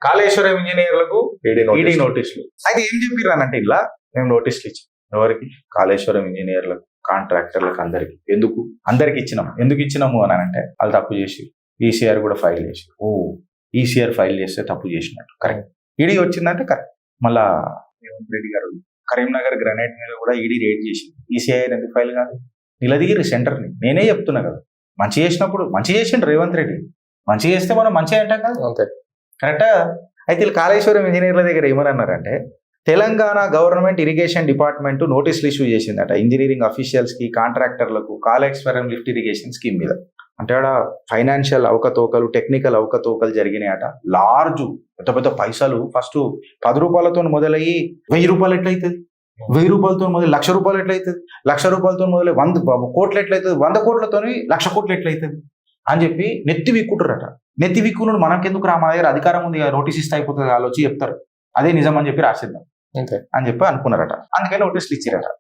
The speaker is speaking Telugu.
Kaleshwaram ఇంజనీర్లకు ED notice. నోటీసులు. అయితే ఏం చెప్పిర్రనంటే ఇలా మేము నోటీసులు ఇచ్చాం. ఎవరికి? కాళేశ్వరం ఇంజనీర్లకు, కాంట్రాక్టర్లకు, అందరికి. అందరికి ఇచ్చినాం. ఎందుకు ఇచ్చినాము అని అంటే వాళ్ళు తప్పు చేసి ఈసీఆర్ కూడా ఫైల్ చేసి ఈసీఆర్ ఫైల్ చేస్తే తప్పు చేసినట్టు కరెక్ట్. ఈడీ వచ్చిందంటే కరెక్ట్. మళ్ళా రేవంత్ రెడ్డి గారు కరీంనగర్ గ్రనైట్ మీద కూడా ఈడీ రేట్ చేసి ఈసీఐఆర్ ఎందుకు ఫైల్ కాదు? నిలదీరి సెంటర్ని. నేనే చెప్తున్నా కదా, మంచి చేసినప్పుడు మంచి చేసిండు రేవంత్ రెడ్డి. మంచి చేస్తే మనం మంచిగా అంటాం కదా, అంతే కరెక్టా? అయితే వీళ్ళు కాళేశ్వరం ఇంజనీర్ల దగ్గర ఏమన్నారంటే తెలంగాణ గవర్నమెంట్ ఇరిగేషన్ డిపార్ట్మెంట్ నోటీసులు ఇష్యూ చేసిందట ఇంజనీరింగ్ అఫీషియల్స్ కి, కాంట్రాక్టర్లకు కాళేశ్వరం లిఫ్ట్ ఇరిగేషన్ స్కీమ్ మీద. అంటే ఆడ ఫైనాన్షియల్ అవకతవకలు, టెక్నికల్ అవకతవకలు జరిగినాయట. లార్జ్ పెద్ద పెద్ద పైసలు ఫస్ట్ 10 రూపాయలతో మొదలయ్యి 1000 రూపాయలు ఎట్లయితుంది, 1000 రూపాయలతో మొదలు 1,00,000 రూపాయలు ఎట్లయితుంది, 1,00,000 రూపాయలతో మొదలు 100 కోట్లు ఎట్లయితుంది, 100 కోట్లతో 1,00,000 కోట్లు ఎట్లయితుంది అని చెప్పి నెత్తి విక్కుంటారట. నెత్తి విక్కునుడు మనకెందుకు రా, మా దగ్గర అధికారం ఉంది, నోటీస్ ఇస్తే అయిపోతుంది, వాళ్ళు వచ్చి చెప్తారు అదే నిజం అని చెప్పి రాసిద్దాం అంతే అని చెప్పి అనుకున్నారట. అందుకని నోటీసులు ఇచ్చిరట.